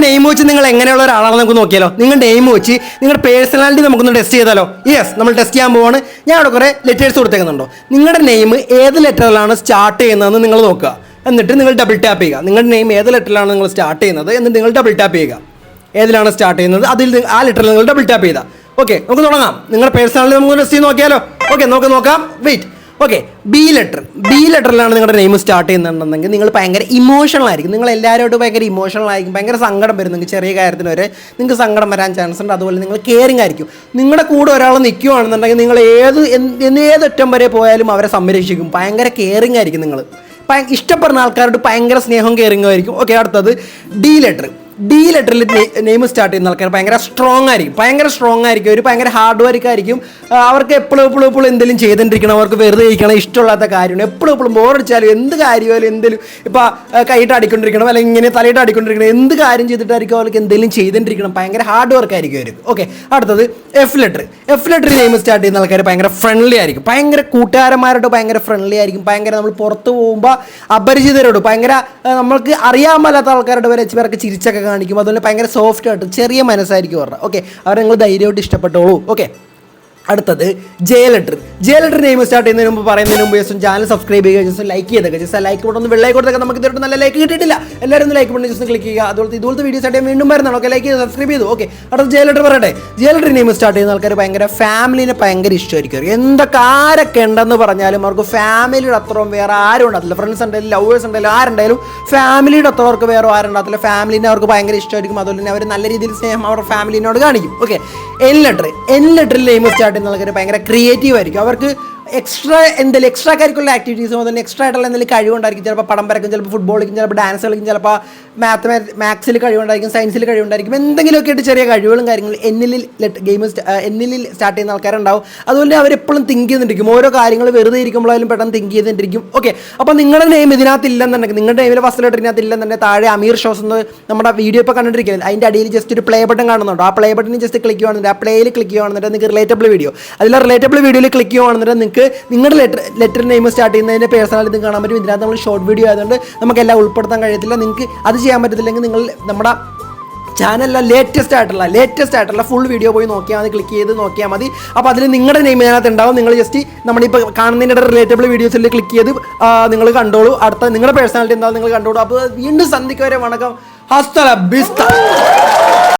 Name വെച്ച് നിങ്ങൾ എങ്ങനെയുള്ള ഒരാളാണെന്ന് നമുക്ക് നോക്കിയാലോ. നിങ്ങളുടെ നെയിം വെച്ച് നിങ്ങളുടെ പേഴ്സണാലിറ്റി നമുക്കൊന്ന് ടെസ്റ്റ് ചെയ്താലോ. യെസ്, നമ്മൾ ടെസ്റ്റ് ചെയ്യാൻ പോവാണ്. ഞാൻ അവിടെ കുറേ ലെറ്റേഴ്സ് കൊടുത്തേക്കുന്നുണ്ടോ. നിങ്ങളുടെ നെയിം ഏത് ലെറ്ററിലാണ് സ്റ്റാർട്ട് ചെയ്യുന്നതെന്ന് നിങ്ങൾ നോക്കുക. എന്നിട്ട് നിങ്ങൾ ഡബിൾ ടാപ്പ് ചെയ്യുക. നിങ്ങളുടെ നെയിം ഏത് ലെറ്ററിലാണ് നിങ്ങൾ സ്റ്റാർട്ട് ചെയ്യുന്നത് എന്നിട്ട് നിങ്ങൾ ഡബിൾ ടാപ്പ് ചെയ്യുക. ഏതിലാണ് സ്റ്റാർട്ട് ചെയ്യുന്നത് അതിൽ ആ ലെറ്ററിൽ നിങ്ങൾ ഡബിൾ ടാപ്പ് ചെയ്താൽ ഓക്കെ. നമുക്ക് തുടങ്ങാം. നിങ്ങളുടെ പേഴ്സണാലിറ്റി നമുക്ക് ടെസ്റ്റ് ചെയ്ത് നോക്കിയാലോ. ഓക്കെ, നമുക്ക് നോക്കാം. വെയിറ്റ്. ഓക്കെ, ബി ലെറ്ററിലാണ് നിങ്ങളുടെ നെയിം സ്റ്റാർട്ട് ചെയ്യുന്നുണ്ടെങ്കിൽ നിങ്ങൾ ഭയങ്കര ഇമോഷണൽ ആയിരിക്കും. നിങ്ങൾ എല്ലാവരോടും ഭയങ്കര ഇമോഷണൽ ആയിരിക്കും. ഭയങ്കര സങ്കടം വരും. നിങ്ങൾക്ക് ചെറിയ കാര്യത്തിന് വരെ നിങ്ങൾക്ക് സങ്കടം വരാൻ ചാൻസ് ഉണ്ട്. അതുപോലെ നിങ്ങൾ കെയറിങ് ആയിരിക്കും. നിങ്ങളുടെ കൂടെ ഒരാൾ നിൽക്കുകയാണെന്നുണ്ടെങ്കിൽ നിങ്ങൾ ഏതറ്റം വരെ പോയാലും അവരെ സംരക്ഷിക്കും. ഭയങ്കര കെയറിങ് ആയിരിക്കും. നിങ്ങൾ ഇഷ്ടപ്പെടുന്ന ആൾക്കാരോട് ഭയങ്കര സ്നേഹവും കെയറിങ്ങും ആയിരിക്കും. ഓക്കെ, അടുത്തത് ഡി ലെറ്ററിൽ നെയിം സ്റ്റാർട്ട് ചെയ്യുന്ന ആൾക്കാർ ഭയങ്കര സ്ട്രോങ് ആയിരിക്കും. ഒരു ഭയങ്കര ഹാർഡ് വർക്ക് ആയിരിക്കും. അവർക്ക് എപ്പോഴും എന്തെങ്കിലും ചെയ്തുകൊണ്ടിരിക്കണം. അവർക്ക് വെറുതെ ഇരിക്കണം ഇഷ്ടമില്ലാത്ത കാര്യമാണ്. എപ്പോഴും ബോറടിച്ചാലും എന്ത് കാര്യമായാലും എന്തെങ്കിലും ഇപ്പോൾ കൈയിട്ട് അടിക്കൊണ്ടിരിക്കണം അല്ലെങ്കിൽ ഇങ്ങനെ തലയിട്ട് അടിക്കൊണ്ടിരിക്കണം. എന്ത് കാര്യം ചെയ്തിട്ടായിരിക്കും അവർക്ക് എന്തെങ്കിലും ചെയ്തുകൊണ്ടിരിക്കണം. ഭയങ്കര ഹാർഡ് വർക്ക് ആയിരിക്കും അവർക്ക്. ഓക്കെ, അടുത്തത് എഫ് ലെറ്റർ നെയിം സ്റ്റാർട്ട് ചെയ്യുന്ന ആൾക്കാർ ഭയങ്കര ഫ്രണ്ട്ലി ആയിരിക്കും. ഭയങ്കര കൂട്ടുകാരന്മാരോട് ഭയങ്കര ഫ്രണ്ട്ലി ആയിരിക്കും. ഭയങ്കര നമ്മൾ പുറത്ത് പോകുമ്പോൾ അപരിചിതരോട് ഭയങ്കര നമ്മൾക്ക് അറിയാൻ മേലാത്ത ആൾക്കാരോട് വരെ പേർക്ക് ചിരിച്ചൊക്കെ കാണിക്കും. അതുപോലെ ഭയങ്കര സോഫ്റ്റ് ആയിട്ട് ചെറിയ മനസ്സായിരിക്കും അവരുടെ. ഓക്കെ, അവരെ നിങ്ങൾ ധൈര്യമായിട്ട് ഇഷ്ടപ്പെട്ടോളൂ. ഓക്കെ, അടുത്തത് ജെ ലെറ്റർ നെയിം സ്റ്റാർട്ട് ചെയ്യുന്നതിന് മുമ്പ് പറയുന്നതിന് മുമ്പ് ജസ്റ്റ് ചാനൽ സബ്സ്ക്രൈബ് ചെയ്യുക. ജസ്റ്റ് ലൈക്ക് ചെയ്തേക്കുക. ജസ്റ്റ് ലൈക്ക് ബട്ടൺ ഒന്ന് വെള്ളമായി കൊടുത്തേക്കാം. നമുക്ക് ഇതുവരെ നല്ല ലൈക്ക് കിട്ടിയിട്ടില്ല. എല്ലാവരും ഒന്ന് ലൈക്ക് ബട്ടൺ ജസ്റ്റ് ക്ലിക്ക് ചെയ്യുക. ഇതുപോലത്തെ വീഡിയോസ് ആയിട്ട് വീണ്ടും വരുന്നതാണ്. ഓക്കെ, ലൈക്ക് ചെയ്ത് സബ്സ്ക്രൈബ് ചെയ്തു. ഓക്കെ, അടുത്ത ജെ ലെറ്റർ പറയട്ടെ. ജെ ലെറ്റർ നെയിം സ്റ്റാർട്ട് ചെയ്യുന്ന ആൾക്കാർ ഭയങ്കര ഫാമിലിനെ ഭയങ്കര ഇഷ്ടമായിരിക്കും. എന്തൊക്കെ ആരൊക്കെ ഉണ്ടെന്ന് പറഞ്ഞാലും അവർക്ക് ഫാമിലിയുടെ അത്രയും വേറെ ആരും ഉണ്ടാകത്തില്ല. ഫ്രണ്ട്സ് ഉണ്ടെങ്കിലും ലവേഴ്സ് ഉണ്ടെങ്കിലും ആരുണ്ടായാലും ഫാമിലിയുടെ അത്ര അവർക്ക് വേറെ ആരും ഉണ്ടാകത്തില്ല. ഫാമിലിനെ അവർക്ക് ഭയങ്കര ഇഷ്ടമായിരിക്കും. അതുപോലെ തന്നെ അവർ നല്ല രീതിയിൽ സ്നേഹം അവരുടെ ഫാമിലിനോട് കാണിക്കും. ഓക്കെ, എൻ ലെറ്ററിൽ നെയിം സ്റ്റാർട്ട് ചെയ്യുന്ന ആൾക്കാർ ഭയങ്കര ക്രിയേറ്റീവ് ആയിരിക്കും. അവർക്ക് എക്സ്ട്രാ കരിക്കുലർ ആക്ടിവിറ്റീസും അതുപോലെ എക്സ്ട്രാ ആയിട്ടുള്ള എന്തെങ്കിലും കഴിവുണ്ടായിരിക്കും. ചിലപ്പോൾ പടം വരയ്ക്കും, ചിലപ്പോൾ ഫുട്ബോൾ കളിക്കും, ചിലപ്പോൾ ഡാൻസ് കളിക്കും, ചിലപ്പോൾ മാത്സിൽ കഴിവുണ്ടായിരിക്കും, സയൻസിൽ കഴിവുണ്ടായിരിക്കും. എന്തെങ്കിലുമൊക്കെ ആയിട്ട് ചെറിയ കഴിവുകളും കാര്യങ്ങളും എന്നിൽ സ്റ്റാർട്ട് ചെയ്യുന്ന ആൾക്കാരുണ്ടാവും. അതുപോലെ അവരെപ്പോഴും തിങ്ക് ചെയ്തിട്ടിരിക്കും. ഓരോ കാര്യങ്ങൾ വെറുതെ ഇരിക്കുമ്പോഴായാലും പെട്ടെന്ന് തിങ്ക് ചെയ്തിട്ടിരിക്കും. ഓക്കെ, അപ്പോൾ നിങ്ങളുടെ നെയിം ഇതിനകത്ത് ഇല്ലെന്നുണ്ടെങ്കിൽ, നിങ്ങളുടെ നെയിമിൽ ഫസ്റ്റ് ലെറ്റർ ഇതിനകത്ത് ഇല്ലെന്നുണ്ടെങ്കിൽ താഴെ അമീർ ഷോസ് എന്ന് നമ്മുടെ വീഡിയോ ഇപ്പോൾ കണ്ടിരിക്കുന്നത് അതിൻ്റെ അടിയിൽ ജസ്റ്റ് ഒരു പ്ലേ ബട്ടൺ കാണുന്നുണ്ടോ. ആ പ്ലേ ബട്ടണിൽ ജസ്റ്റ് ക്ലിക്ക് ചെയ്യുകയാണെന്നുണ്ട്. ആ പ്ലേയിൽ ക്ലിക്ക് ചെയ്യുകയാണെന്നുണ്ട് നിങ്ങൾക്ക് റിലേറ്റബിൾ വീഡിയോ വീഡിയോയിൽ ക്ലിക്ക് ചെയ്യുകയാണെന്നുണ്ടെങ്കിൽ നിങ്ങൾക്ക് നിങ്ങളുടെ ലെറ്റർ നെയിം സ്റ്റാർട്ട് ചെയ്യുന്നതിൻ്റെ പേഴ്സണാലിറ്റി കാണാൻ പറ്റും. ഇതിനകത്ത് നമ്മൾ ഷോർട്ട് വീഡിയോ ആയതുകൊണ്ട് നമുക്കെല്ലാം ഉൾപ്പെടുത്താൻ കഴിയത്തില്ല. നിങ്ങൾക്ക് അത് ചെയ്യാൻ പറ്റത്തില്ലെങ്കിൽ നിങ്ങൾ നമ്മുടെ ചാനലിലെ ലേറ്റസ്റ്റ് ആയിട്ടുള്ള ഫുൾ വീഡിയോ പോയി നോക്കിയാൽ മതി. ക്ലിക്ക് ചെയ്ത് നോക്കിയാൽ മതി. അപ്പോൾ അതിൽ നിങ്ങളുടെ നെയിം ഇതിനകത്ത് ഉണ്ടാവും. നിങ്ങൾ ജസ്റ്റ് നമ്മളിപ്പോൾ കാണുന്നതിൻ്റെ റിലേറ്റബിൾ വീഡിയോസിൽ ക്ലിക്ക് ചെയ്ത് നിങ്ങൾ കണ്ടോളൂ. അടുത്ത നിങ്ങളുടെ പേഴ്സണാലിറ്റി എന്താവും നിങ്ങൾ കണ്ടോളൂ. അപ്പോൾ വീണ്ടും സന്ധിക്ക് വരെ വണക്കം. ഹസ്ത